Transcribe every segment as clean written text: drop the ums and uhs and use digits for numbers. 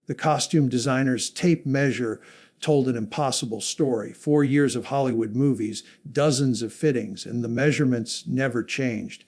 The costume designer's tape measure told an impossible story. 4 years of Hollywood movies, dozens of fittings, and the measurements never changed,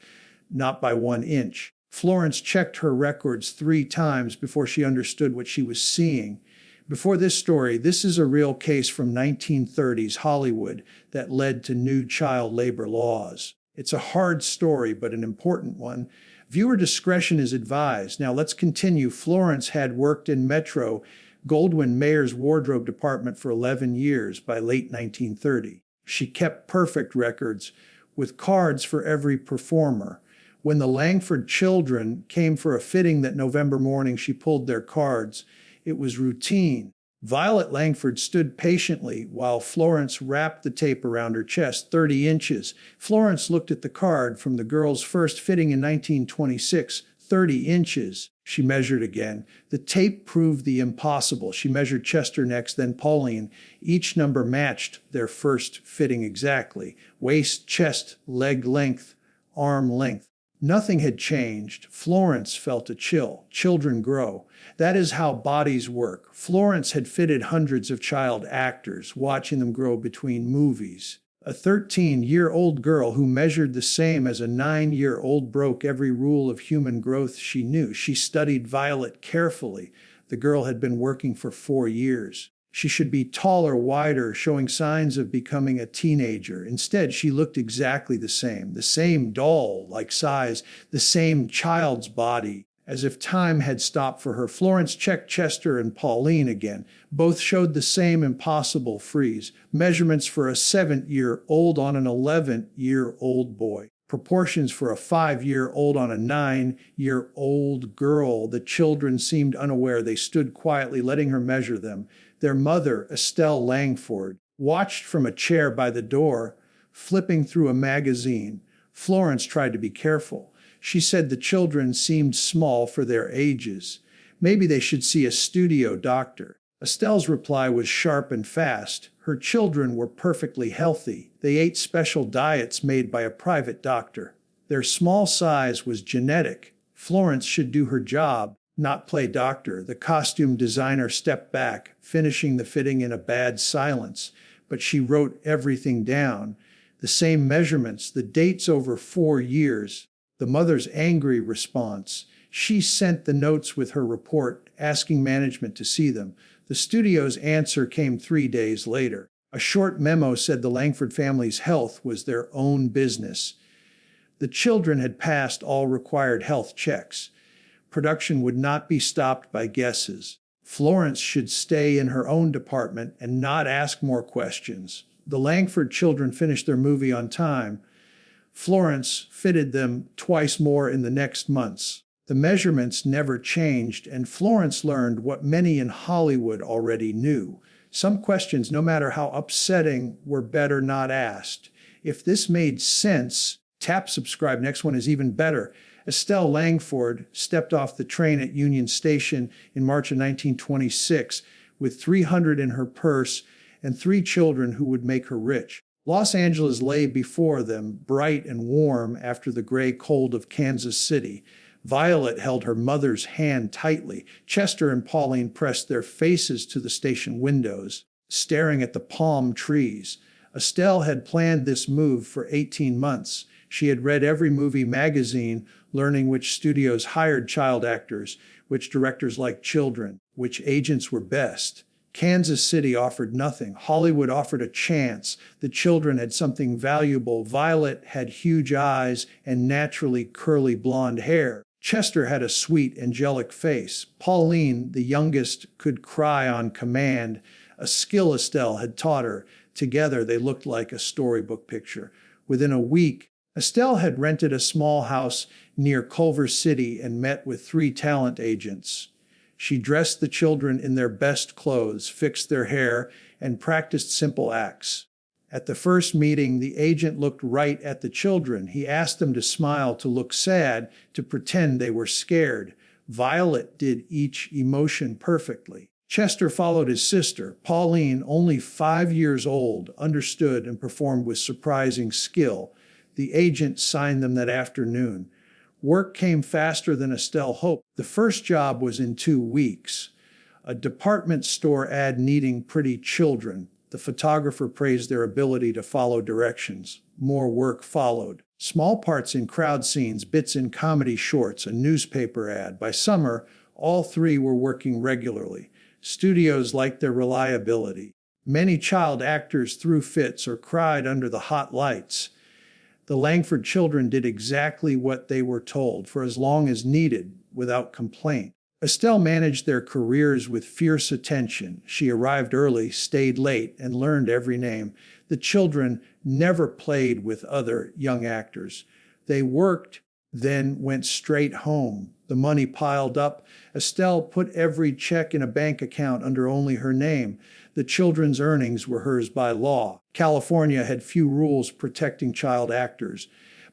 not by 1 inch. Florence checked her records 3 times before she understood what she was seeing. Before this story, this is a real case from 1930s Hollywood that led to new child labor laws. It's a hard story, but an important one. Viewer discretion is advised. Now let's continue. Florence had worked in Metro Goldwyn Mayer's wardrobe department for 11 years by late 1930. She kept perfect records with cards for every performer. When the Langford children came for a fitting that November morning, she pulled their cards. It was routine. Violet Langford stood patiently while Florence wrapped the tape around her chest, 30 inches. Florence looked at the card from the girl's first fitting in 1926, 30 inches. She measured again. The tape proved the impossible. She measured Chester next, then Pauline. Each number matched their first fitting exactly. Waist, chest, leg length, arm length. Nothing had changed. Florence felt a chill. Children grow. That is how bodies work. Florence had fitted hundreds of child actors, watching them grow between movies. A 13-year-old girl who measured the same as a 9-year-old broke every rule of human growth she knew. She studied Violet carefully. The girl had been working for 4 years. She should be taller, wider, showing signs of becoming a teenager. Instead, she looked exactly the same doll-like size, the same child's body, as if time had stopped for her. Florence checked Chester and Pauline again. Both showed the same impossible freeze. Measurements for a 7-year-old on an 11-year-old boy. Proportions for a 5-year-old on a 9-year-old girl. The children seemed unaware. They stood quietly, letting her measure them. Their mother, Estelle Langford, watched from a chair by the door, flipping through a magazine. Florence tried to be careful. She said the children seemed small for their ages. Maybe they should see a studio doctor. Estelle's reply was sharp and fast. Her children were perfectly healthy. They ate special diets made by a private doctor. Their small size was genetic. Florence should do her job, not play doctor. The costume designer stepped back, finishing the fitting in a bad silence. But she wrote everything down. The same measurements, the dates over 4 years. The mother's angry response. She sent the notes with her report, asking management to see them. The studio's answer came 3 days later. A short memo said the Langford family's health was their own business. The children had passed all required health checks. Production would not be stopped by guesses. Florence should stay in her own department and not ask more questions. The Langford children finished their movie on time. Florence fitted them twice more in the next months. The measurements never changed, and Florence learned what many in Hollywood already knew. Some questions, no matter how upsetting, were better not asked. If this made sense, tap subscribe. Next one is even better. Estelle Langford stepped off the train at Union Station in March of 1926 with $300 in her purse and 3 children who would make her rich. Los Angeles lay before them, bright and warm after the gray cold of Kansas City. Violet held her mother's hand tightly. Chester and Pauline pressed their faces to the station windows, staring at the palm trees. Estelle had planned this move for 18 months. She had read every movie magazine, learning which studios hired child actors, which directors liked children, which agents were best. Kansas City offered nothing. Hollywood offered a chance. The children had something valuable. Violet had huge eyes and naturally curly blonde hair. Chester had a sweet, angelic face. Pauline, the youngest, could cry on command, a skill Estelle had taught her. Together, they looked like a storybook picture. Within a week, Estelle had rented a small house near Culver City and met with 3 talent agents. She dressed the children in their best clothes, fixed their hair, and practiced simple acts. At the first meeting, the agent looked right at the children. He asked them to smile, to look sad, to pretend they were scared. Violet did each emotion perfectly. Chester followed his sister. Pauline, only 5 years old, understood and performed with surprising skill. The agent signed them that afternoon. Work came faster than Estelle hoped. The first job was in 2 weeks. A department store ad needing pretty children. The photographer praised their ability to follow directions. More work followed. Small parts in crowd scenes, bits in comedy shorts, a newspaper ad. By summer, all three were working regularly. Studios liked their reliability. Many child actors threw fits or cried under the hot lights. The Langford children did exactly what they were told for as long as needed, without complaint. Estelle managed their careers with fierce attention. She arrived early, stayed late, and learned every name. The children never played with other young actors. They worked, then went straight home. The money piled up. Estelle put every check in a bank account under only her name. The children's earnings were hers by law. California had few rules protecting child actors.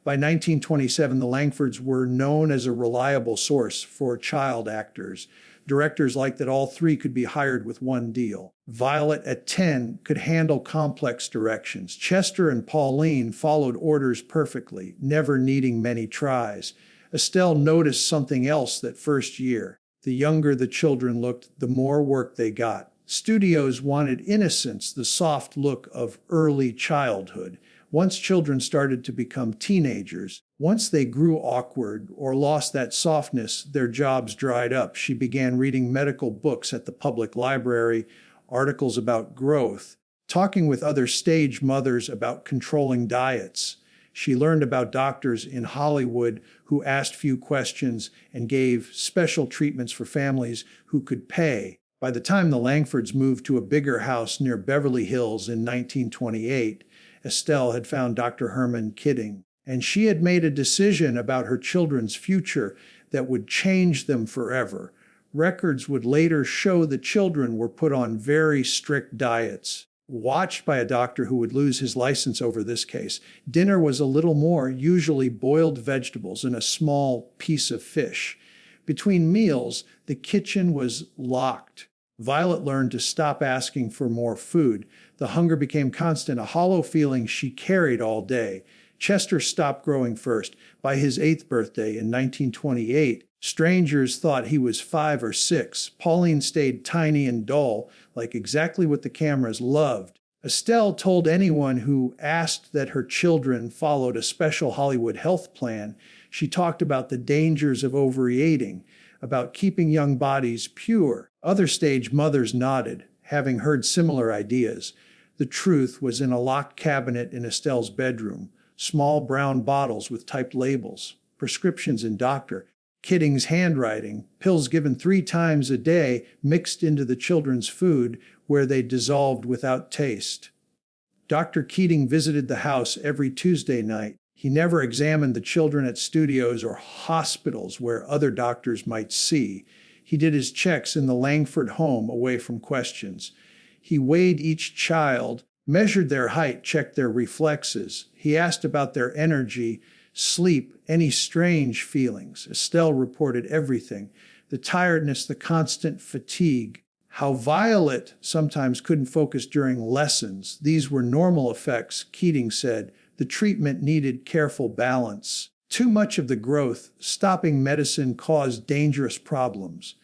By 1927, the Langfords were known as a reliable source for child actors. Directors liked that all three could be hired with one deal. Violet, at 10, could handle complex directions. Chester and Pauline followed orders perfectly, never needing many tries. Estelle noticed something else that first year. The younger the children looked, the more work they got. Studios wanted innocence, the soft look of early childhood. Once children started to become teenagers, once they grew awkward or lost that softness, their jobs dried up. She began reading medical books at the public library, articles about growth, talking with other stage mothers about controlling diets. She learned about doctors in Hollywood who asked few questions and gave special treatments for families who could pay. By the time the Langfords moved to a bigger house near Beverly Hills in 1928, Estelle had found Dr. Herman Kidding, and she had made a decision about her children's future that would change them forever. Records would later show the children were put on very strict diets, watched by a doctor who would lose his license over this case. Dinner was a little more, usually boiled vegetables and a small piece of fish. Between meals, the kitchen was locked. Violet learned to stop asking for more food. The hunger became constant, a hollow feeling she carried all day. Chester stopped growing first. By his 8th birthday in 1928, strangers thought he was 5 or 6. Pauline stayed tiny and dull, like exactly what the cameras loved. Estelle told anyone who asked that her children followed a special Hollywood health plan. She talked about the dangers of overeating, about keeping young bodies pure. Other stage mothers nodded, having heard similar ideas. The truth was in a locked cabinet in Estelle's bedroom, small brown bottles with typed labels, prescriptions in Dr. Kidding's handwriting, pills given 3 times a day mixed into the children's food where they dissolved without taste. Dr. Keating visited the house every Tuesday night. He never examined the children at studios or hospitals where other doctors might see. He did his checks in the Langford home away from questions. He weighed each child, measured their height, checked their reflexes. He asked about their energy, sleep, any strange feelings. Estelle reported everything: the tiredness, the constant fatigue. How Violet sometimes couldn't focus during lessons. These were normal effects, Keating said. The treatment needed careful balance. Too much of the growth, stopping medicine, caused dangerous problems.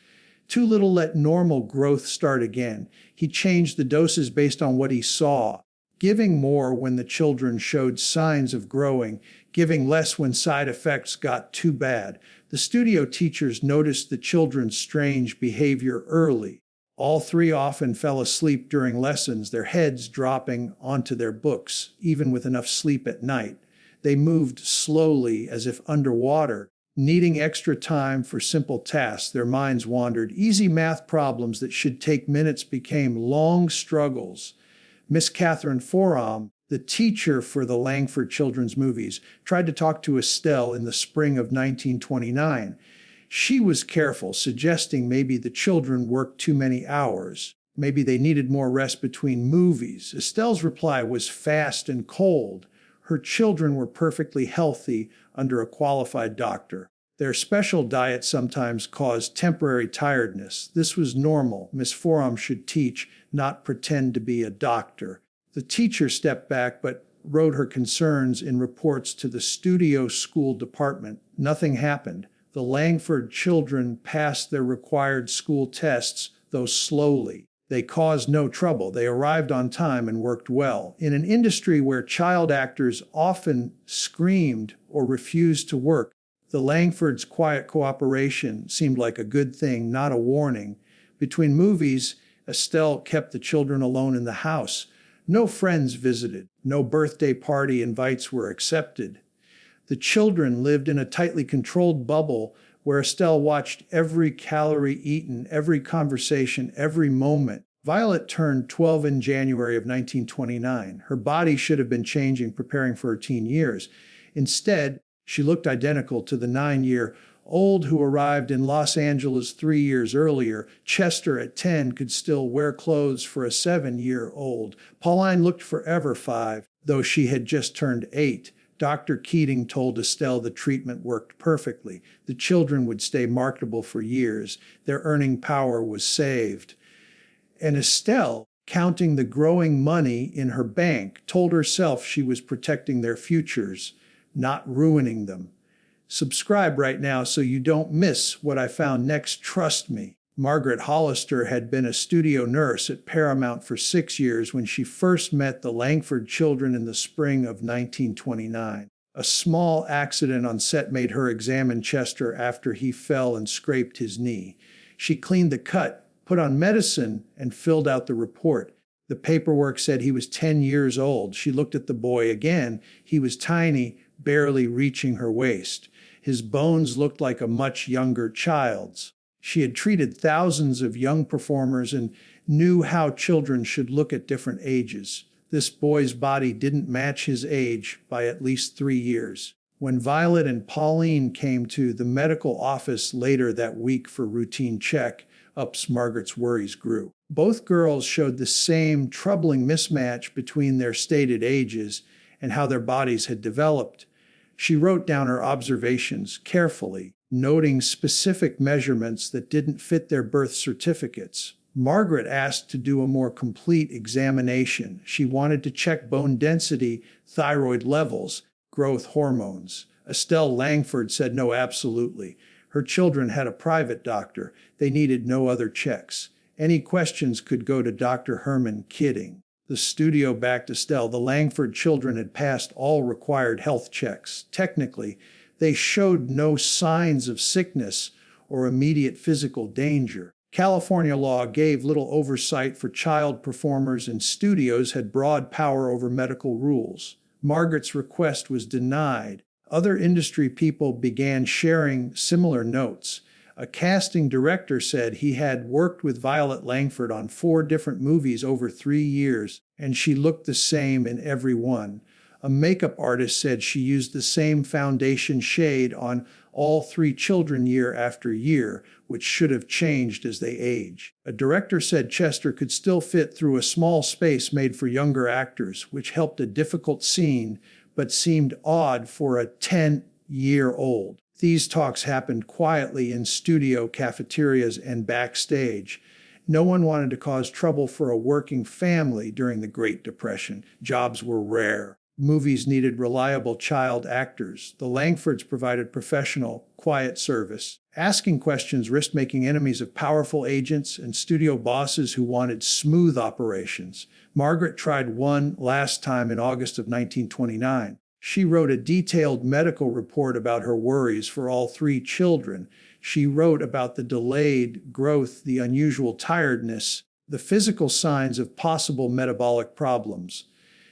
Too little let normal growth start again. He changed the doses based on what he saw, giving more when the children showed signs of growing, giving less when side effects got too bad. The studio teachers noticed the children's strange behavior early. All 3 often fell asleep during lessons, their heads dropping onto their books, even with enough sleep at night. They moved slowly, as if underwater, needing extra time for simple tasks. Their minds wandered. Easy math problems that should take minutes became long struggles. Miss Catherine Forum, the teacher for the Langford children's movies, tried to talk to Estelle in the spring of 1929. She was careful, suggesting maybe the children worked too many hours. Maybe they needed more rest between movies. Estelle's reply was fast and cold. Her children were perfectly healthy under a qualified doctor. Their special diet sometimes caused temporary tiredness. This was normal. Miss Forum should teach, not pretend to be a doctor. The teacher stepped back but wrote her concerns in reports to the studio school department. Nothing happened. The Langford children passed their required school tests though slowly. They caused no trouble. They arrived on time and worked well. In an industry where child actors often screamed or refused to work, the Langfords' quiet cooperation seemed like a good thing, not a warning. Between movies, Estelle kept the children alone in the house. No friends visited. No birthday party invites were accepted. The children lived in a tightly controlled bubble where Estelle watched every calorie eaten, every conversation, every moment. Violet turned 12 in January of 1929. Her body should have been changing, preparing for her teen years. Instead, she looked identical to the 9-year-old who arrived in Los Angeles 3 years earlier. Chester, at 10, could still wear clothes for a 7-year-old. Pauline looked forever 5, though she had just turned 8. Dr. Keating told Estelle the treatment worked perfectly. The children would stay marketable for years. Their earning power was saved. And Estelle, counting the growing money in her bank, told herself she was protecting their futures, not ruining them. Subscribe right now so you don't miss what I found next. Trust me. Margaret Hollister had been a studio nurse at Paramount for 6 years when she first met the Langford children in the spring of 1929. A small accident on set made her examine Chester after he fell and scraped his knee. She cleaned the cut, put on medicine, and filled out the report. The paperwork said he was 10 years old. She looked at the boy again. He was tiny, barely reaching her waist. His bones looked like a much younger child's. She had treated thousands of young performers and knew how children should look at different ages. This boy's body didn't match his age by at least 3 years. When Violet and Pauline came to the medical office later that week for routine check-ups, Margaret's worries grew. Both girls showed the same troubling mismatch between their stated ages and how their bodies had developed. She wrote down her observations carefully, noting specific measurements that didn't fit their birth certificates. Margaret asked to do a more complete examination. She wanted to check bone density, thyroid levels, growth hormones. Estelle Langford said no, absolutely. Her children had a private doctor. They needed no other checks. Any questions could go to Dr. Herman Kidding. The studio backed Estelle. The Langford children had passed all required health checks. Technically, they showed no signs of sickness or immediate physical danger. California law gave little oversight for child performers, and studios had broad power over medical rules. Margaret's request was denied. Other industry people began sharing similar notes. A casting director said he had worked with Violet Langford on 4 different movies over 3 years, and she looked the same in every one. A makeup artist said she used the same foundation shade on all 3 children year after year, which should have changed as they age. A director said Chester could still fit through a small space made for younger actors, which helped a difficult scene, but seemed odd for a 10-year-old. These talks happened quietly in studio cafeterias and backstage. No one wanted to cause trouble for a working family during the Great Depression. Jobs were rare. Movies needed reliable child actors. The Langfords provided professional, quiet service. Asking questions risked making enemies of powerful agents and studio bosses who wanted smooth operations. Margaret tried one last time in August of 1929. She wrote a detailed medical report about her worries for all 3 children. She wrote about the delayed growth, the unusual tiredness, the physical signs of possible metabolic problems.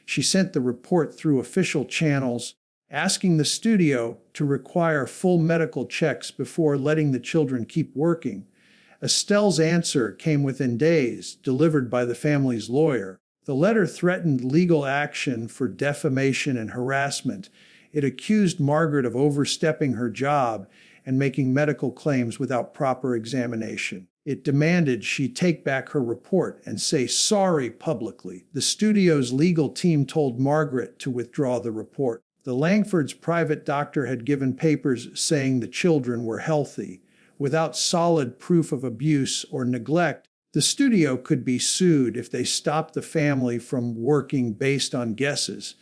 She sent the report through official channels, asking the studio to require full medical checks before letting the children keep working. Estelle's answer came within days, delivered by the family's lawyer. The letter threatened legal action for defamation and harassment. It accused Margaret of overstepping her job and making medical claims without proper examination. It demanded she take back her report and say sorry publicly. The studio's legal team told Margaret to withdraw the report. The Langfords' private doctor had given papers saying the children were healthy. Without solid proof of abuse or neglect, the studio could be sued if they stopped the family from working based on guesses.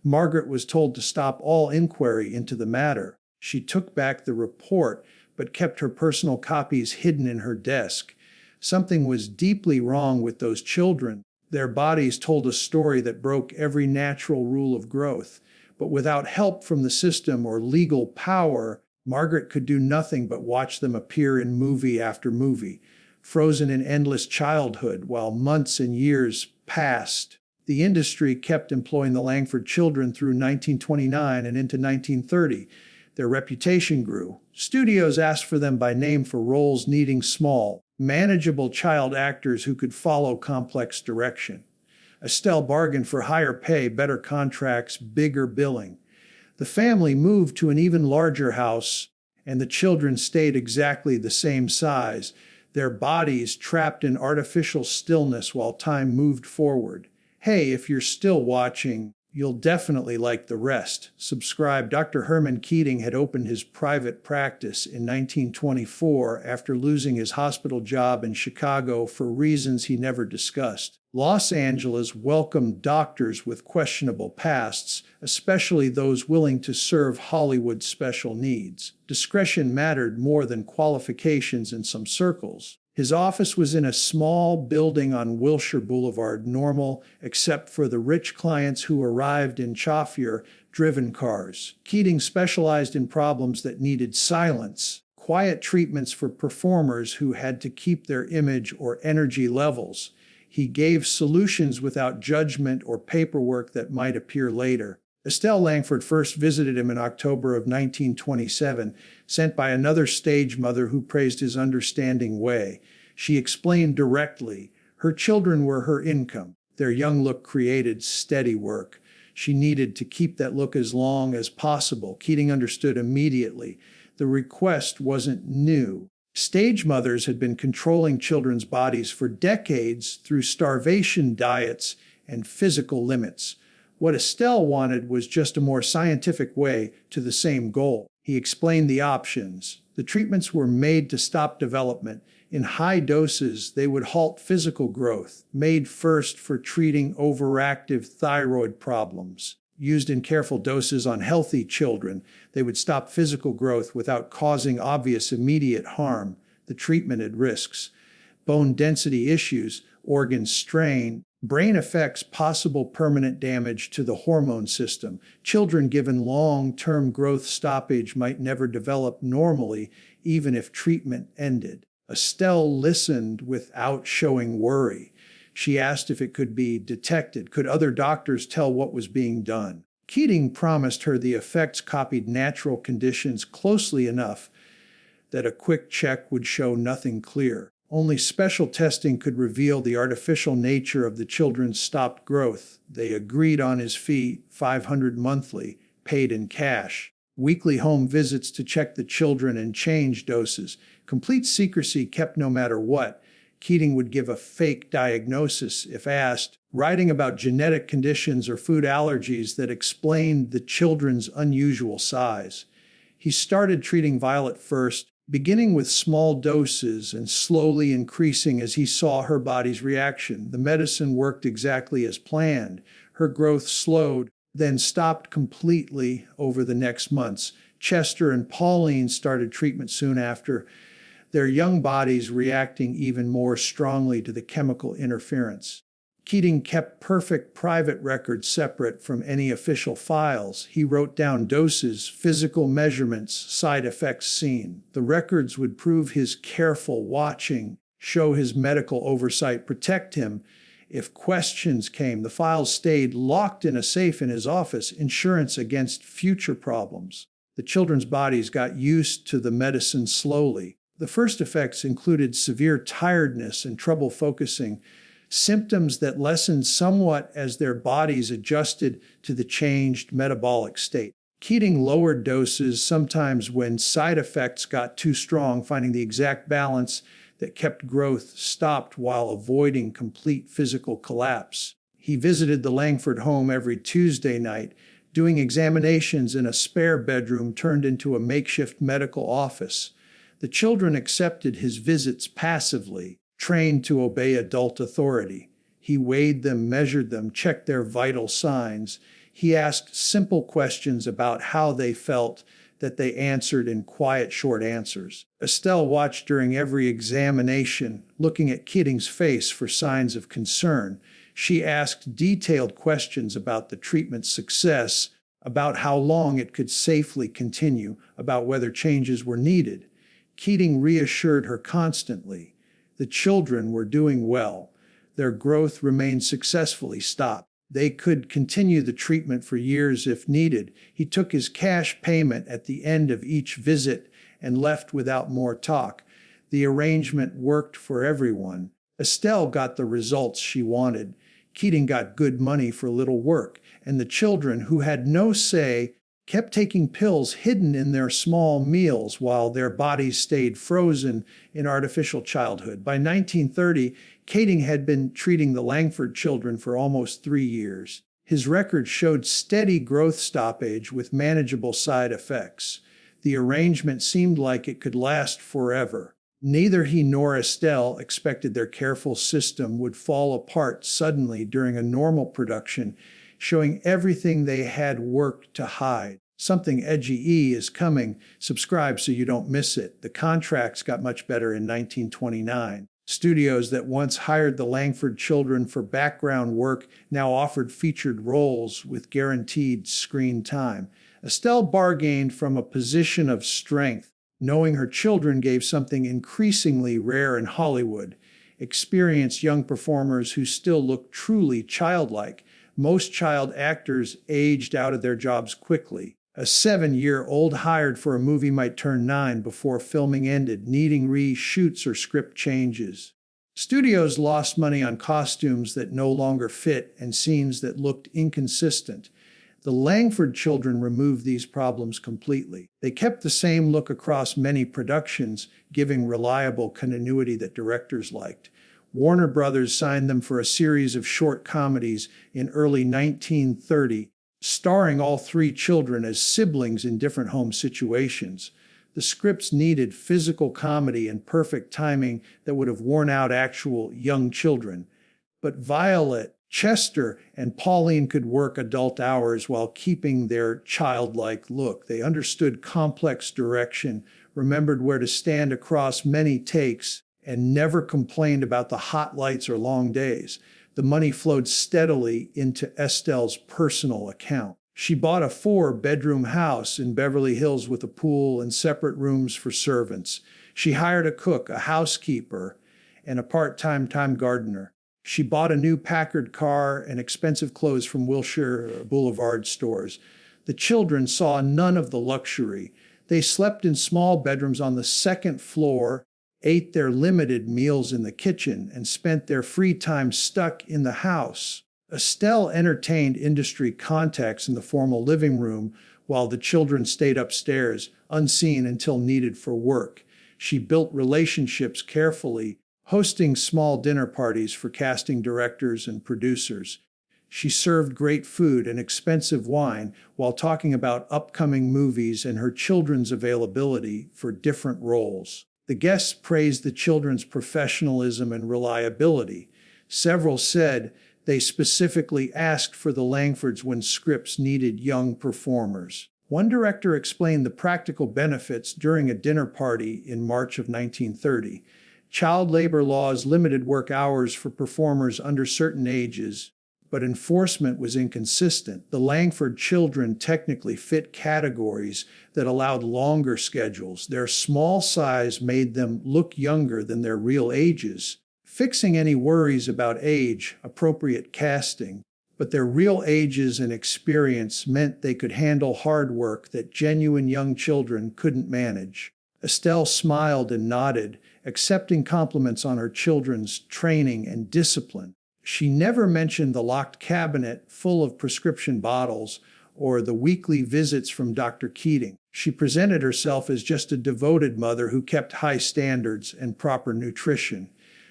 Margaret was told to stop all inquiry into the matter. She took back the report, but kept her personal copies hidden in her desk. Something was deeply wrong with those children. Their bodies told a story that broke every natural rule of growth. But without help from the system or legal power, Margaret could do nothing but watch them appear in movie after movie, frozen in endless childhood while months and years passed. The industry kept employing the Langford children through 1929 and into 1930. Their reputation grew. Studios asked for them by name for roles needing small, manageable child actors who could follow complex direction. Estelle bargained for higher pay, better contracts, bigger billing. The family moved to an even larger house, and the children stayed exactly the same size, their bodies trapped in artificial stillness while time moved forward. Hey, if you're still watching, you'll definitely like the rest. Subscribe. Dr. Herman Keating had opened his private practice in 1924 after losing his hospital job in Chicago for reasons he never discussed. Los Angeles welcomed doctors with questionable pasts, especially those willing to serve Hollywood's special needs. Discretion mattered more than qualifications in some circles. His office was in a small building on Wilshire Boulevard, normal except for the rich clients who arrived in chauffeur-driven cars. Keating specialized in problems that needed silence, quiet treatments for performers who had to keep their image or energy levels. He gave solutions without judgment or paperwork that might appear later. Estelle Langford first visited him in October of 1927, sent by another stage mother who praised his understanding way. She explained directly, her children were her income. Their young look created steady work. She needed to keep that look as long as possible. Keating understood immediately. The request wasn't new. Stage mothers had been controlling children's bodies for decades through starvation diets and physical limits. What Estelle wanted was just a more scientific way to the same goal. He explained the options. The treatments were made to stop development. In high doses, they would halt physical growth, made first for treating overactive thyroid problems. Used in careful doses on healthy children, they would stop physical growth without causing obvious immediate harm. The treatment had risks: bone density issues, organ strain, brain effects, possible permanent damage to the hormone system. Children given long-term growth stoppage might never develop normally, even if treatment ended. Estelle listened without showing worry. She asked if it could be detected. Could other doctors tell what was being done? Keating promised her the effects copied natural conditions closely enough that a quick check would show nothing clear. Only special testing could reveal the artificial nature of the children's stopped growth. They agreed on his fee, $500 monthly, paid in cash. Weekly home visits to check the children and change doses. Complete secrecy kept no matter what. Keating would give a fake diagnosis if asked, writing about genetic conditions or food allergies that explained the children's unusual size. He started treating Violet first, beginning with small doses and slowly increasing as he saw her body's reaction. The medicine worked exactly as planned. Her growth slowed, then stopped completely over the next months. Chester and Pauline started treatment soon after, their young bodies reacting even more strongly to the chemical interference. Keating kept perfect private records separate from any official files. He wrote down doses, physical measurements, side effects seen. The records would prove his careful watching, show his medical oversight, protect him. If questions came, the files stayed locked in a safe in his office, insurance against future problems. The children's bodies got used to the medicine slowly. The first effects included severe tiredness and trouble focusing, symptoms that lessened somewhat as their bodies adjusted to the changed metabolic state. Keating lowered doses sometimes when side effects got too strong, finding the exact balance that kept growth stopped while avoiding complete physical collapse. He visited the Langford home every Tuesday night, doing examinations in a spare bedroom turned into a makeshift medical office. The children accepted his visits passively, trained to obey adult authority. He weighed them, measured them, checked their vital signs. He asked simple questions about how they felt, that they answered in quiet, short answers. Estelle watched during every examination, looking at Keating's face for signs of concern. She asked detailed questions about the treatment's success, about how long it could safely continue, about whether changes were needed. Keating reassured her constantly. The children were doing well. Their growth remained successfully stopped. They could continue the treatment for years if needed. He took his cash payment at the end of each visit and left without more talk. The arrangement worked for everyone. Estelle got the results she wanted. Keating got good money for little work, and the children, who had no say, kept taking pills hidden in their small meals while their bodies stayed frozen in artificial childhood. By 1930, Keating had been treating the Langford children for almost 3 years. His record showed steady growth stoppage with manageable side effects. The arrangement seemed like it could last forever. Neither he nor Estelle expected their careful system would fall apart suddenly during a normal production, showing everything they had worked to hide. Something edgy is coming. Subscribe so you don't miss it. The contracts got much better in 1929. Studios that once hired the Langford children for background work now offered featured roles with guaranteed screen time. Estelle bargained from a position of strength, knowing her children gave something increasingly rare in Hollywood. Experienced young performers who still looked truly childlike. Most child actors aged out of their jobs quickly. A 7-year-old hired for a movie might turn 9 before filming ended, needing reshoots or script changes. Studios lost money on costumes that no longer fit and scenes that looked inconsistent. The Langford children removed these problems completely. They kept the same look across many productions, giving reliable continuity that directors liked. Warner Brothers signed them for a series of short comedies in early 1930, starring all 3 children as siblings in different home situations. The scripts needed physical comedy and perfect timing that would have worn out actual young children. But Violet, Chester, and Pauline could work adult hours while keeping their childlike look. They understood complex direction, remembered where to stand across many takes, and never complained about the hot lights or long days. The money flowed steadily into Estelle's personal account. She bought a 4-bedroom house in Beverly Hills with a pool and separate rooms for servants. She hired a cook, a housekeeper, and a part-time gardener. She bought a new Packard car and expensive clothes from Wilshire Boulevard stores. The children saw none of the luxury. They slept in small bedrooms on the 2nd floor, ate their limited meals in the kitchen, and spent their free time stuck in the house. Estelle entertained industry contacts in the formal living room while the children stayed upstairs, unseen until needed for work. She built relationships carefully, hosting small dinner parties for casting directors and producers. She served great food and expensive wine while talking about upcoming movies and her children's availability for different roles. The guests praised the children's professionalism and reliability. Several said they specifically asked for the Langfords when scripts needed young performers. One director explained the practical benefits during a dinner party in March of 1930. Child labor laws limited work hours for performers under certain ages, but enforcement was inconsistent. The Langford children technically fit categories that allowed longer schedules. Their small size made them look younger than their real ages, fixing any worries about age-appropriate casting. But their real ages and experience meant they could handle hard work that genuine young children couldn't manage. Estelle smiled and nodded, accepting compliments on her children's training and discipline. She never mentioned the locked cabinet full of prescription bottles or the weekly visits from Dr. Keating. She presented herself as just a devoted mother who kept high standards and proper nutrition.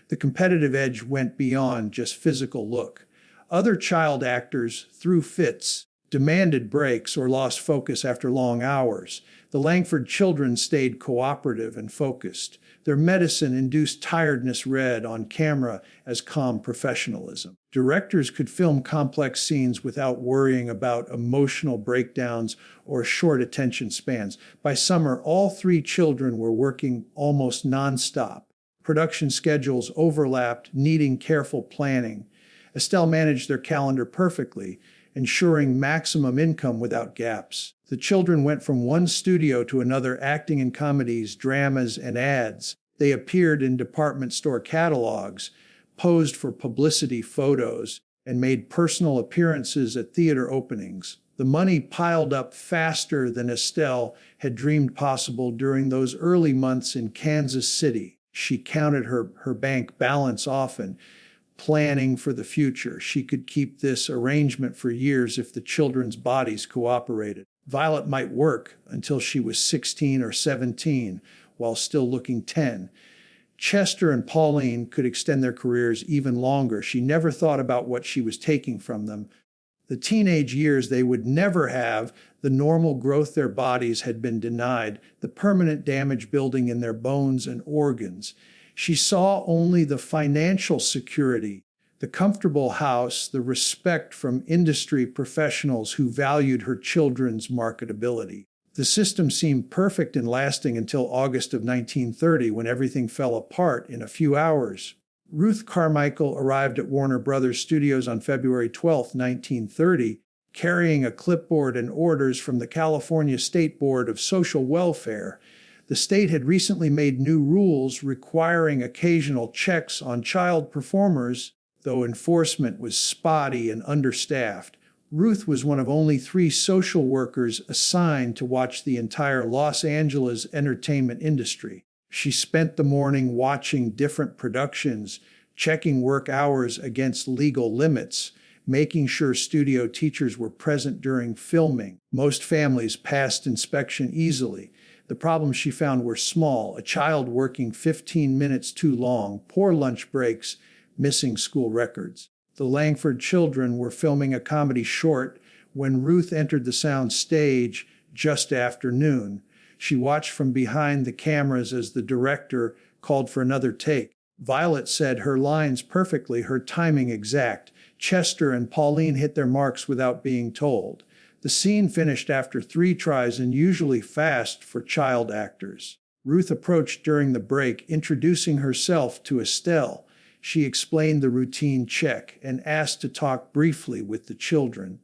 The competitive edge went beyond just physical look. Other child actors threw fits, demanded breaks or lost focus after long hours. The Langford children stayed cooperative and focused. Their medicine-induced tiredness read on camera as calm professionalism. Directors could film complex scenes without worrying about emotional breakdowns or short attention spans. By summer, all three children were working almost nonstop. Production schedules overlapped, needing careful planning. Estelle managed their calendar perfectly, ensuring maximum income without gaps. The children went from one studio to another, acting in comedies, dramas, and ads. They appeared in department store catalogs, posed for publicity photos, and made personal appearances at theater openings. The money piled up faster than Estelle had dreamed possible during those early months in Kansas City. She counted her bank balance often, planning for the future. She could keep this arrangement for years if the children's bodies cooperated. Violet might work until she was 16 or 17, while still looking 10. Chester and Pauline could extend their careers even longer. She never thought about what she was taking from them. The teenage years they would never have, the normal growth their bodies had been denied, the permanent damage building in their bones and organs. She saw only the financial security, the comfortable house, the respect from industry professionals who valued her children's marketability. The system seemed perfect and lasting until August of 1930, when everything fell apart in a few hours. Ruth Carmichael arrived at Warner Brothers Studios on February 12, 1930, carrying a clipboard and orders from the California State Board of Social Welfare. The state had recently made new rules requiring occasional checks on child performers, though enforcement was spotty and understaffed. Ruth was one of only 3 social workers assigned to watch the entire Los Angeles entertainment industry. She spent the morning watching different productions, checking work hours against legal limits, making sure studio teachers were present during filming. Most families passed inspection easily. The problems she found were small: a child working 15 minutes too long, poor lunch breaks, missing school records. The Langford children were filming a comedy short when Ruth entered the sound stage just after noon. She watched from behind the cameras as the director called for another take. Violet said her lines perfectly, her timing exact. Chester and Pauline hit their marks without being told. The scene finished after 3 tries, and usually fast for child actors. Ruth approached during the break, introducing herself to Estelle. She explained the routine check and asked to talk briefly with the children.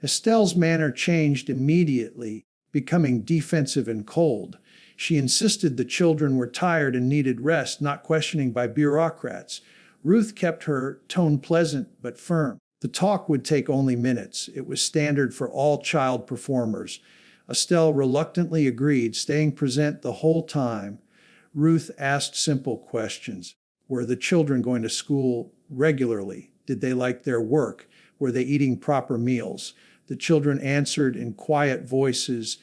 Estelle's manner changed immediately, becoming defensive and cold. She insisted the children were tired and needed rest, not questioning by bureaucrats. Ruth kept her tone pleasant but firm. The talk would take only minutes. It was standard for all child performers. Estelle reluctantly agreed, staying present the whole time. Ruth asked simple questions. Were the children going to school regularly? Did they like their work? Were they eating proper meals? The children answered in quiet voices,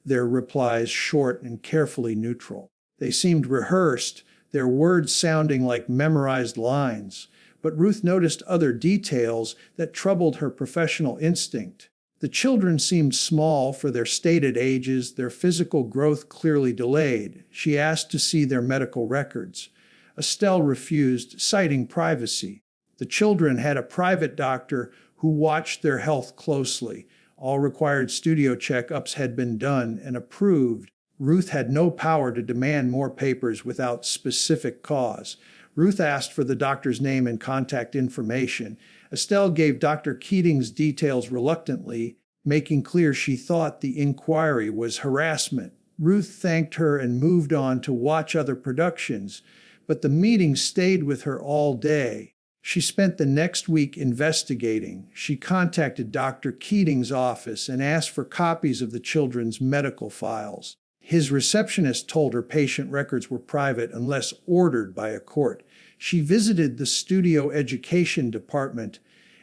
their replies short and carefully neutral. They seemed rehearsed, their words sounding like memorized lines. But Ruth noticed other details that troubled her professional instinct. The children seemed small for their stated ages, their physical growth clearly delayed. She asked to see their medical records. Estelle refused, citing privacy. The children had a private doctor who watched their health closely. All required studio checkups had been done and approved. Ruth had no power to demand more papers without specific cause. Ruth asked for the doctor's name and contact information. Estelle gave Dr. Keating's details reluctantly, making clear she thought the inquiry was harassment. Ruth thanked her and moved on to watch other productions, but the meeting stayed with her all day. She spent the next week investigating. She contacted Dr. Keating's office and asked for copies of the children's medical files. His receptionist told her patient records were private unless ordered by a court. She visited the studio education department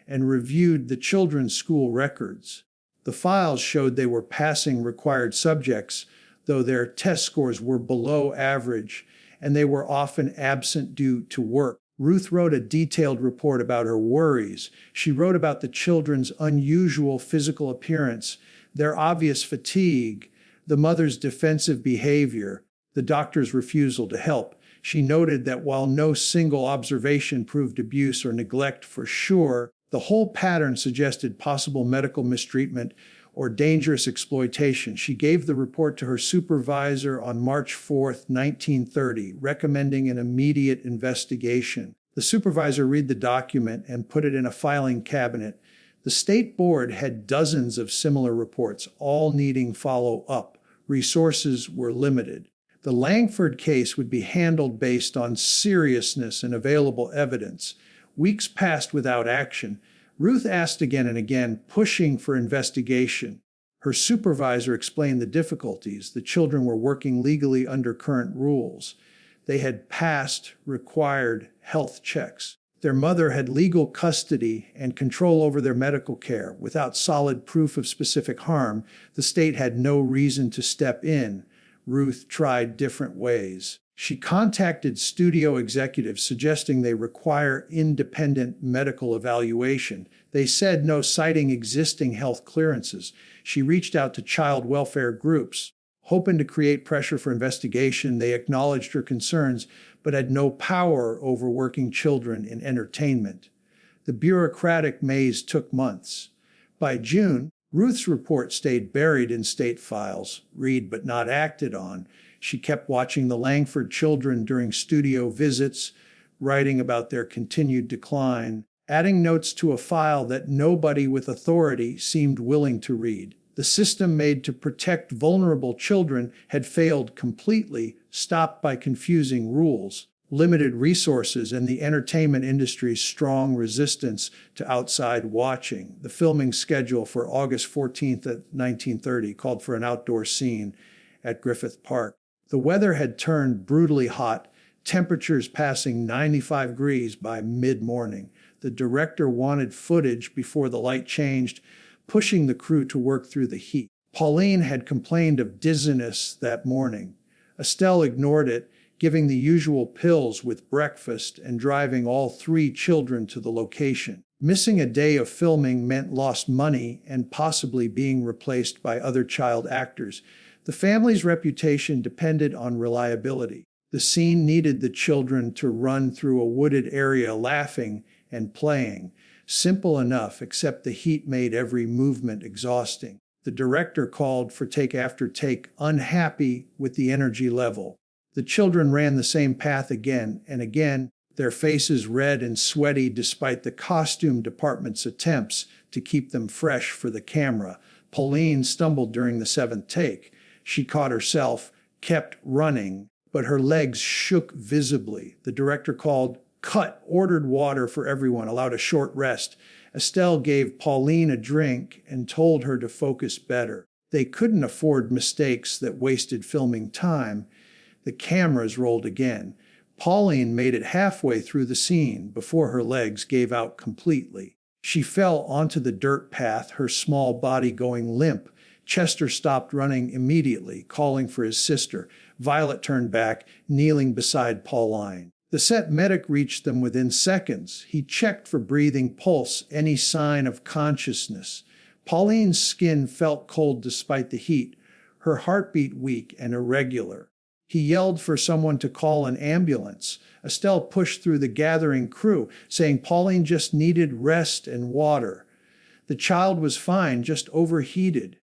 and reviewed the children's school records. The files showed they were passing required subjects, though their test scores were below average, and they were often absent due to work. Ruth wrote a detailed report about her worries. She wrote about the children's unusual physical appearance, their obvious fatigue, the mother's defensive behavior, the doctor's refusal to help. She noted that while no single observation proved abuse or neglect for sure, the whole pattern suggested possible medical mistreatment or dangerous exploitation. She gave the report to her supervisor on March 4, 1930, recommending an immediate investigation. The supervisor read the document and put it in a filing cabinet. The state board had dozens of similar reports, all needing follow-up. Resources were limited. The Langford case would be handled based on seriousness and available evidence. Weeks passed without action. Ruth asked again and again, pushing for investigation. Her supervisor explained the difficulties. The children were working legally under current rules. They had passed required health checks. Their mother had legal custody and control over their medical care. Without solid proof of specific harm, the state had no reason to step in. Ruth tried different ways. She contacted studio executives suggesting they require independent medical evaluation. They said no, citing existing health clearances. She reached out to child welfare groups, hoping to create pressure for investigation. They acknowledged her concerns, but had no power over working children in entertainment. The bureaucratic maze took months. By June, Ruth's report stayed buried in state files, read but not acted on. She kept watching the Langford children during studio visits, writing about their continued decline, adding notes to a file that nobody with authority seemed willing to read. The system made to protect vulnerable children had failed completely, stopped by confusing rules, limited resources, and the entertainment industry's strong resistance to outside watching. The filming schedule for August 14th, 1930 called for an outdoor scene at Griffith Park. The weather had turned brutally hot, temperatures passing 95 degrees by mid-morning. The director wanted footage before the light changed, pushing the crew to work through the heat. Pauline had complained of dizziness that morning. Estelle ignored it, giving the usual pills with breakfast and driving all 3 children to the location. Missing a day of filming meant lost money and possibly being replaced by other child actors. The family's reputation depended on reliability. The scene needed the children to run through a wooded area laughing and playing. Simple enough, except the heat made every movement exhausting. The director called for take after take, unhappy with the energy level. The children ran the same path again and again, their faces red and sweaty despite the costume department's attempts to keep them fresh for the camera. Pauline stumbled during the 7th take. She caught herself, kept running, but her legs shook visibly. The director called, cut, ordered water for everyone, allowed a short rest. Estelle gave Pauline a drink and told her to focus better. They couldn't afford mistakes that wasted filming time. The cameras rolled again. Pauline made it halfway through the scene before her legs gave out completely. She fell onto the dirt path, her small body going limp. Chester stopped running immediately, calling for his sister. Violet turned back, kneeling beside Pauline. The set medic reached them within seconds. He checked for breathing, pulse, any sign of consciousness. Pauline's skin felt cold despite the heat, her heartbeat weak and irregular. He yelled for someone to call an ambulance. Estelle pushed through the gathering crew, saying Pauline just needed rest and water. The child was fine, just overheated.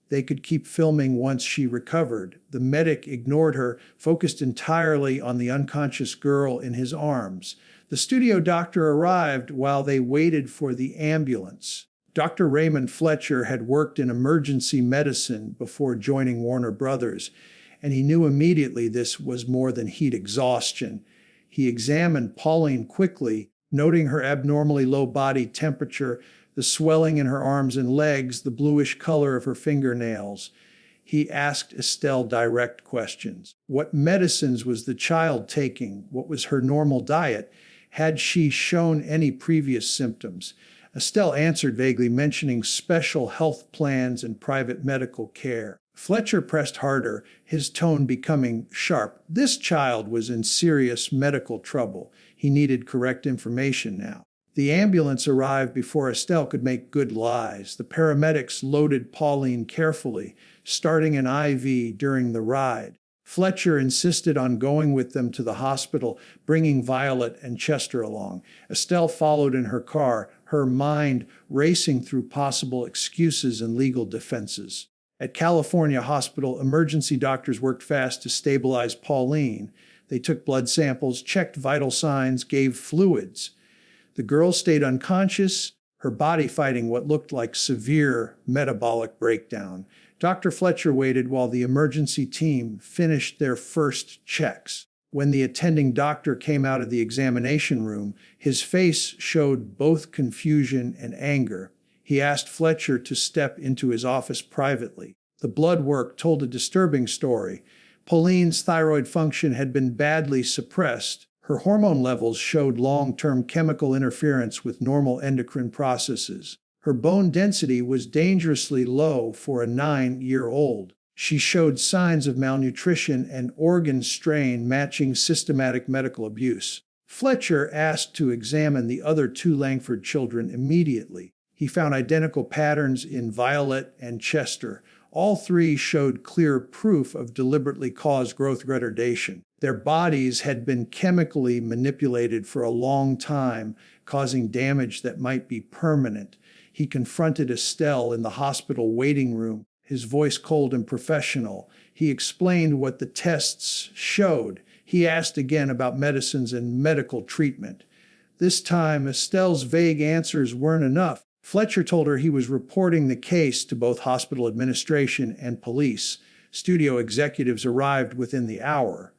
They could keep filming once she recovered. The medic ignored her, focused entirely on the unconscious girl in his arms. The studio doctor arrived while they waited for the ambulance. Dr. Raymond Fletcher had worked in emergency medicine before joining Warner Brothers, and he knew immediately this was more than heat exhaustion. He examined Pauline quickly, noting her abnormally low body temperature, the swelling in her arms and legs, the bluish color of her fingernails. He asked Estelle direct questions. What medicines was the child taking? What was her normal diet? Had she shown any previous symptoms? Estelle answered vaguely, mentioning special health plans and private medical care. Fletcher pressed harder, his tone becoming sharp. This child was in serious medical trouble. He needed correct information now. The ambulance arrived before Estelle could make good lies. The paramedics loaded Pauline carefully, starting an IV during the ride. Fletcher insisted on going with them to the hospital, bringing Violet and Chester along. Estelle followed in her car, her mind racing through possible excuses and legal defenses. At California Hospital, emergency doctors worked fast to stabilize Pauline. They took blood samples, checked vital signs, gave fluids. The girl stayed unconscious, her body fighting what looked like severe metabolic breakdown. Dr. Fletcher waited while the emergency team finished their first checks. When the attending doctor came out of the examination room, his face showed both confusion and anger. He asked Fletcher to step into his office privately. The blood work told a disturbing story. Pauline's thyroid function had been badly suppressed. Her hormone levels showed long-term chemical interference with normal endocrine processes. Her bone density was dangerously low for a 9-year-old. She showed signs of malnutrition and organ strain matching systematic medical abuse. Fletcher asked to examine the other 2 Langford children immediately. He found identical patterns in Violet and Chester. All 3 showed clear proof of deliberately caused growth retardation. Their bodies had been chemically manipulated for a long time, causing damage that might be permanent. He confronted Estelle in the hospital waiting room, his voice cold and professional. He explained what the tests showed. He asked again about medicines and medical treatment. This time, Estelle's vague answers weren't enough. Fletcher told her he was reporting the case to both hospital administration and police. Studio executives arrived within the hour.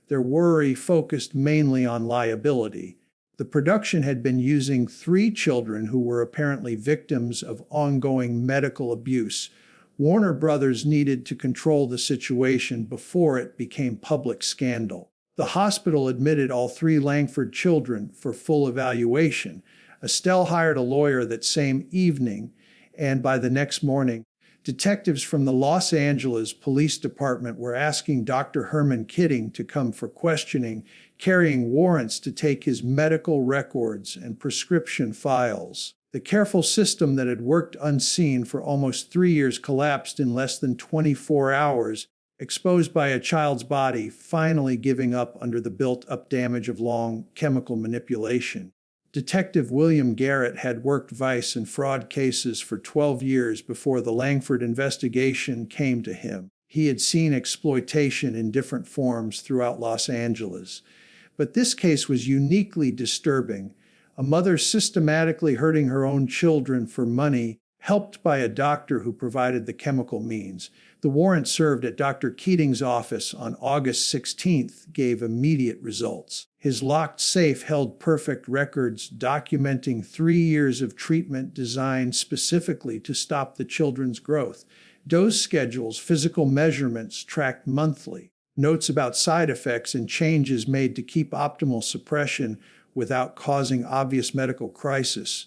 Their worry focused mainly on liability. The production had been using 3 children who were apparently victims of ongoing medical abuse. Warner Brothers needed to control the situation before it became public scandal. The hospital admitted all 3 Langford children for full evaluation. Estelle hired a lawyer that same evening, and by the next morning, detectives from the Los Angeles Police Department were asking Dr. Herman Kidding to come for questioning, carrying warrants to take his medical records and prescription files. The careful system that had worked unseen for almost 3 years collapsed in less than 24 hours, exposed by a child's body finally giving up under the built-up damage of long chemical manipulation. Detective William Garrett had worked vice and fraud cases for 12 years before the Langford investigation came to him. He had seen exploitation in different forms throughout Los Angeles. But this case was uniquely disturbing. A mother systematically hurting her own children for money, helped by a doctor who provided the chemical means. The warrant served at Dr. Keating's office on August 16th gave immediate results. His locked safe held perfect records documenting 3 years of treatment designed specifically to stop the children's growth. Dose schedules, physical measurements tracked monthly. Notes about side effects and changes made to keep optimal suppression without causing obvious medical crisis.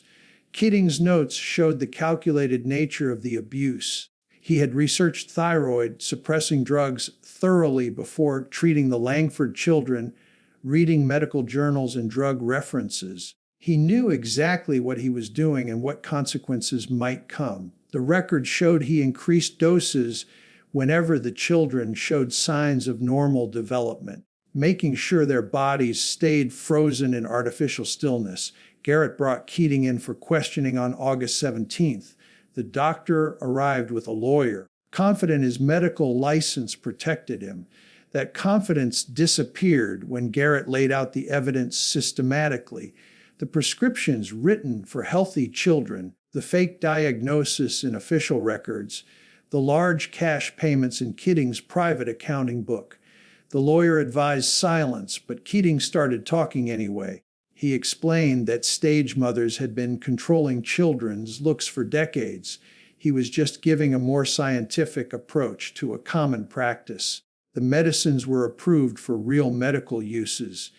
Keating's notes showed the calculated nature of the abuse. He had researched thyroid suppressing drugs thoroughly before treating the Langford children, reading medical journals and drug references. He knew exactly what he was doing and what consequences might come. The record showed he increased doses whenever the children showed signs of normal development, making sure their bodies stayed frozen in artificial stillness. Garrett brought Keating in for questioning on August 17th. The doctor arrived with a lawyer, confident his medical license protected him. That confidence disappeared when Garrett laid out the evidence systematically. The prescriptions written for healthy children, the fake diagnosis in official records, the large cash payments in Keating's private accounting book. The lawyer advised silence, but Keating started talking anyway. He explained that stage mothers had been controlling children's looks for decades. He was just giving a more scientific approach to a common practice. The medicines were approved for real medical uses.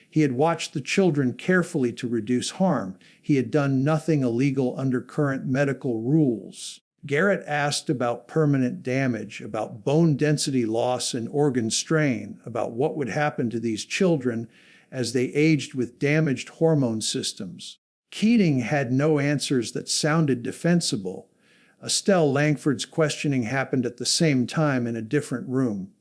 He had watched the children carefully to reduce harm. He had done nothing illegal under current medical rules. Garrett asked about permanent damage, about bone density loss and organ strain, about what would happen to these children as they aged with damaged hormone systems. Keating had no answers that sounded defensible. Estelle Langford's questioning happened at the same time in a different room.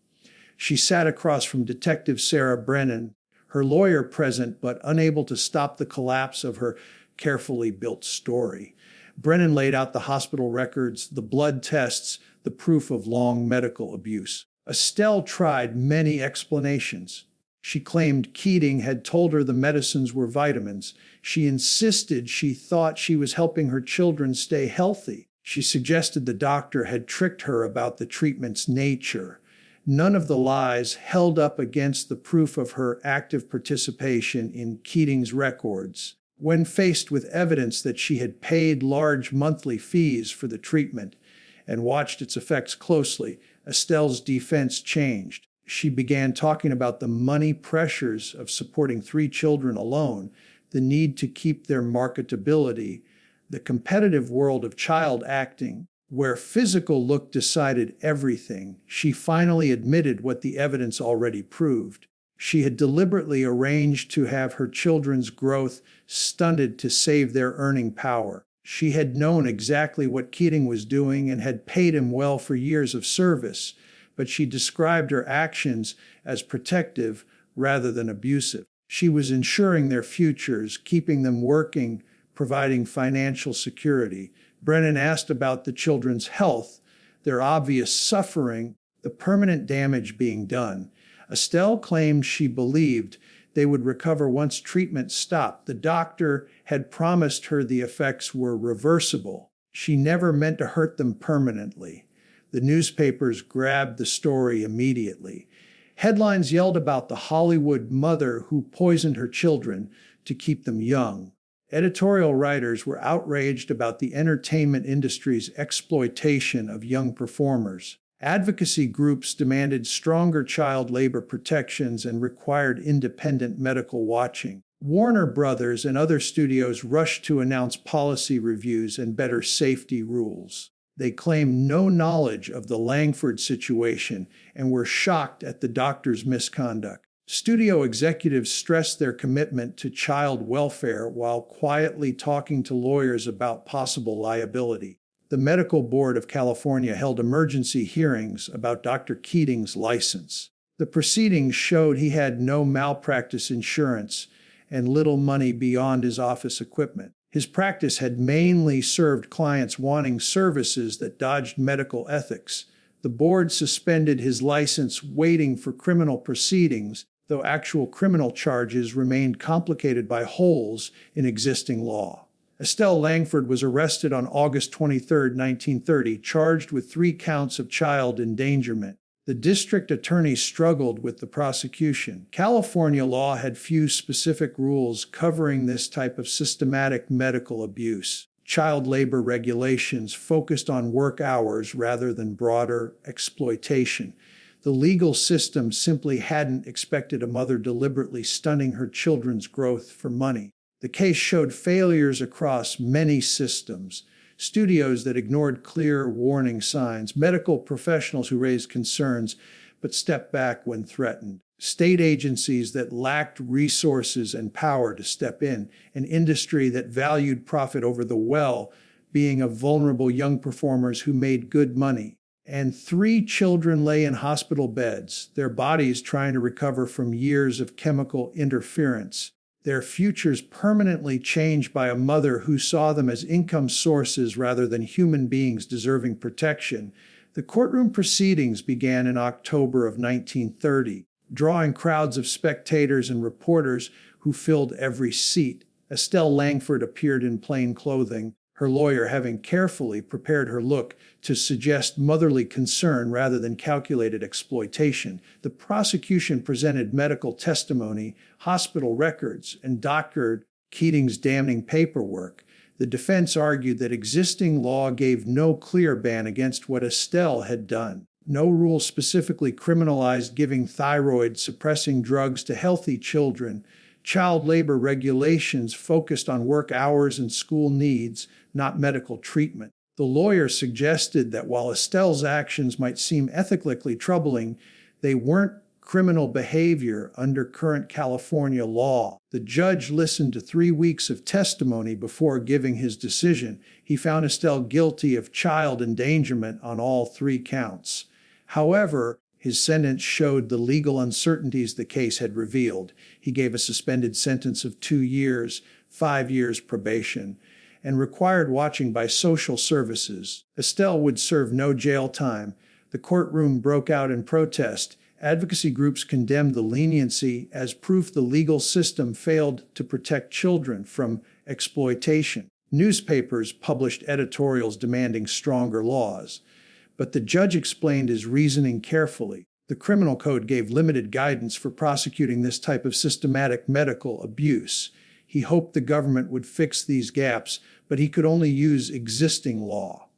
She sat across from Detective Sarah Brennan, her lawyer present but unable to stop the collapse of her carefully built story. Brennan laid out the hospital records, the blood tests, the proof of long medical abuse. Estelle tried many explanations. She claimed Keating had told her the medicines were vitamins. She insisted she thought she was helping her children stay healthy. She suggested the doctor had tricked her about the treatment's nature. None of the lies held up against the proof of her active participation in Keating's records. When faced with evidence that she had paid large monthly fees for the treatment and watched its effects closely, Estelle's defense changed. She began talking about the money pressures of supporting 3 children alone, the need to keep their marketability, the competitive world of child acting, where physical look decided everything. She finally admitted what the evidence already proved. She had deliberately arranged to have her children's growth stunted to save their earning power. She had known exactly what Keating was doing and had paid him well for years of service, but she described her actions as protective rather than abusive. She was ensuring their futures, keeping them working, providing financial security. Brennan asked about the children's health, their obvious suffering, the permanent damage being done. Estelle claimed she believed they would recover once treatment stopped. The doctor had promised her the effects were reversible. She never meant to hurt them permanently. The newspapers grabbed the story immediately. Headlines yelled about the Hollywood mother who poisoned her children to keep them young. Editorial writers were outraged about the entertainment industry's exploitation of young performers. Advocacy groups demanded stronger child labor protections and required independent medical watching. Warner Brothers and other studios rushed to announce policy reviews and better safety rules. They claimed no knowledge of the Langford situation and were shocked at the doctor's misconduct. Studio executives stressed their commitment to child welfare while quietly talking to lawyers about possible liability. The Medical Board of California held emergency hearings about Dr. Keating's license. The proceedings showed he had no malpractice insurance and little money beyond his office equipment. His practice had mainly served clients wanting services that dodged medical ethics. The board suspended his license, waiting for criminal proceedings, though actual criminal charges remained complicated by holes in existing law. Estelle Langford was arrested on August 23, 1930, charged with 3 counts of child endangerment. The district attorney struggled with the prosecution. California law had few specific rules covering this type of systematic medical abuse. Child labor regulations focused on work hours rather than broader exploitation. The legal system simply hadn't expected a mother deliberately stunning her children's growth for money. The case showed failures across many systems: studios that ignored clear warning signs, medical professionals who raised concerns but stepped back when threatened, state agencies that lacked resources and power to step in, an industry that valued profit over the well-being of vulnerable young performers who made good money. And 3 children lay in hospital beds, their bodies trying to recover from years of chemical interference, their futures permanently changed by a mother who saw them as income sources rather than human beings deserving protection. The courtroom proceedings began in October of 1930, drawing crowds of spectators and reporters who filled every seat. Estelle Langford appeared in plain clothing, her lawyer having carefully prepared her look to suggest motherly concern rather than calculated exploitation. The prosecution presented medical testimony, hospital records, and Dr. Keating's damning paperwork. The defense argued that existing law gave no clear ban against what Estelle had done. No rule specifically criminalized giving thyroid-suppressing drugs to healthy children. Child labor regulations focused on work hours and school needs, not medical treatment. The lawyer suggested that while Estelle's actions might seem ethically troubling, they weren't criminal behavior under current California law. The judge listened to 3 weeks of testimony before giving his decision. He found Estelle guilty of child endangerment on all 3 counts. However, his sentence showed the legal uncertainties the case had revealed. He gave a suspended sentence of 2 years, 5 years probation, and required watching by social services. Estelle would serve no jail time. The courtroom broke out in protest. Advocacy groups condemned the leniency as proof the legal system failed to protect children from exploitation. Newspapers published editorials demanding stronger laws. But the judge explained his reasoning carefully. The criminal code gave limited guidance for prosecuting this type of systematic medical abuse. He hoped the government would fix these gaps, but he could only use existing law.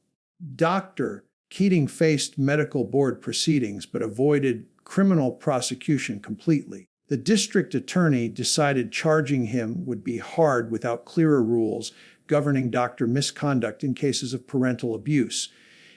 Dr. Keating faced medical board proceedings but avoided criminal prosecution completely. The district attorney decided charging him would be hard without clearer rules governing doctor misconduct in cases of parental abuse.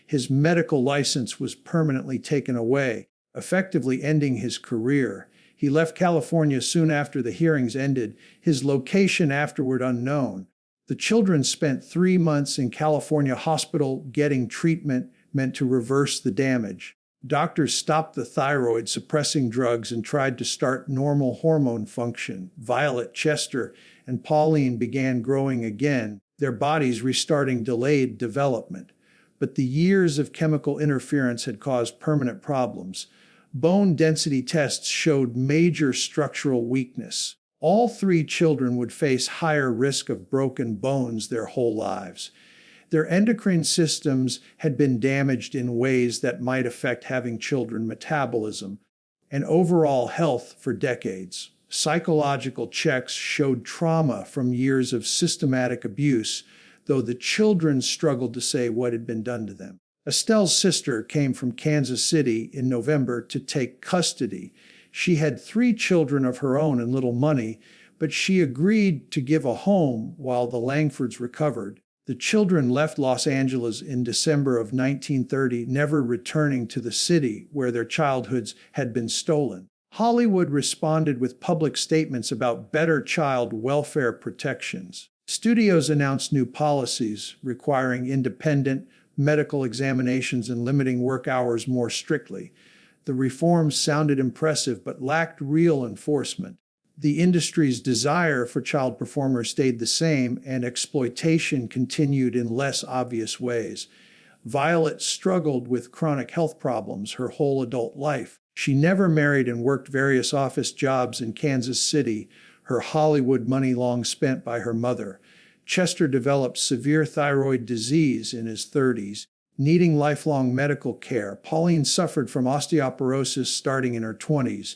His medical license was permanently taken away, effectively ending his career. He left California soon after the hearings ended, his location afterward unknown. The children spent 3 months in California hospital getting treatment meant to reverse the damage. Doctors stopped the thyroid-suppressing drugs and tried to start normal hormone function. Violet, Chester, and Pauline began growing again, their bodies restarting delayed development. But the years of chemical interference had caused permanent problems. Bone density tests showed major structural weakness. All 3 children would face higher risk of broken bones their whole lives. Their endocrine systems had been damaged in ways that might affect having children metabolism and overall health for decades. Psychological checks showed trauma from years of systematic abuse, though the children struggled to say what had been done to them. Estelle's sister came from Kansas City in November to take custody. She had 3 children of her own and little money, but she agreed to give a home while the Langfords recovered. The children left Los Angeles in December of 1930, never returning to the city where their childhoods had been stolen. Hollywood responded with public statements about better child welfare protections. Studios announced new policies requiring independent medical examinations and limiting work hours more strictly. The reforms sounded impressive but lacked real enforcement. The industry's desire for child performers stayed the same, and exploitation continued in less obvious ways. Violet struggled with chronic health problems her whole adult life. She never married and worked various office jobs in Kansas City, her Hollywood money long spent by her mother. Chester developed severe thyroid disease in his 30s, needing lifelong medical care. Pauline suffered from osteoporosis starting in her 20s.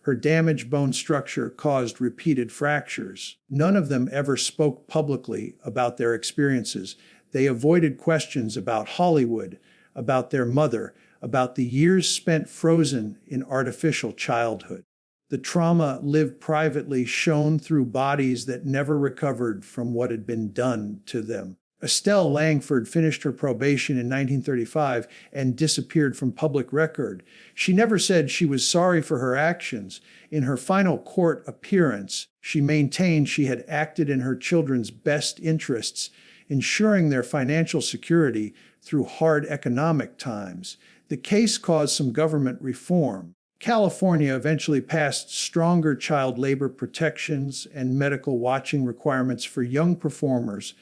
Her damaged bone structure caused repeated fractures. None of them ever spoke publicly about their experiences. They avoided questions about Hollywood, about their mother, about the years spent frozen in artificial childhood. The trauma lived privately, shown through bodies that never recovered from what had been done to them. Estelle Langford finished her probation in 1935 and disappeared from public record. She never said she was sorry for her actions. In her final court appearance, she maintained she had acted in her children's best interests, ensuring their financial security through hard economic times. The case caused some government reform. California eventually passed stronger child labor protections and medical watching requirements for young performers,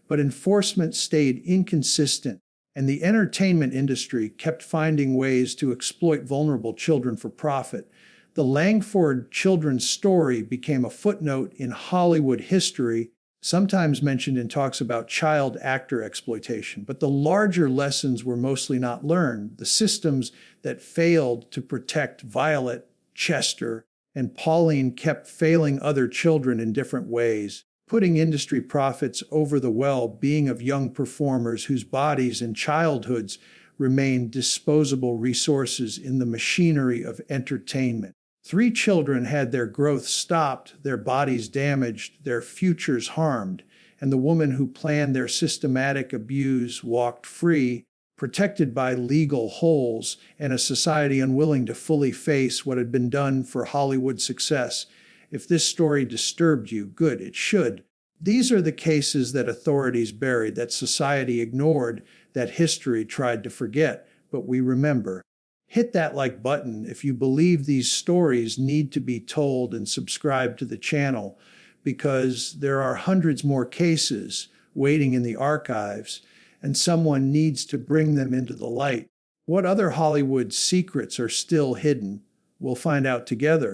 but enforcement stayed inconsistent, and the entertainment industry kept finding ways to exploit vulnerable children for profit. The Langford children's story became a footnote in Hollywood history, sometimes mentioned in talks about child actor exploitation, but the larger lessons were mostly not learned. The systems that failed to protect Violet, Chester, and Pauline kept failing other children in different ways, putting industry profits over the well-being of young performers whose bodies and childhoods remained disposable resources in the machinery of entertainment. 3 children had their growth stopped, their bodies damaged, their futures harmed, and the woman who planned their systematic abuse walked free, protected by legal holes and a society unwilling to fully face what had been done for Hollywood success. If this story disturbed you, good, it should. These are the cases that authorities buried, that society ignored, that history tried to forget, but we remember. Hit that like button if you believe these stories need to be told, and subscribe to the channel, because there are hundreds more cases waiting in the archives, and someone needs to bring them into the light. What other Hollywood secrets are still hidden? We'll find out together.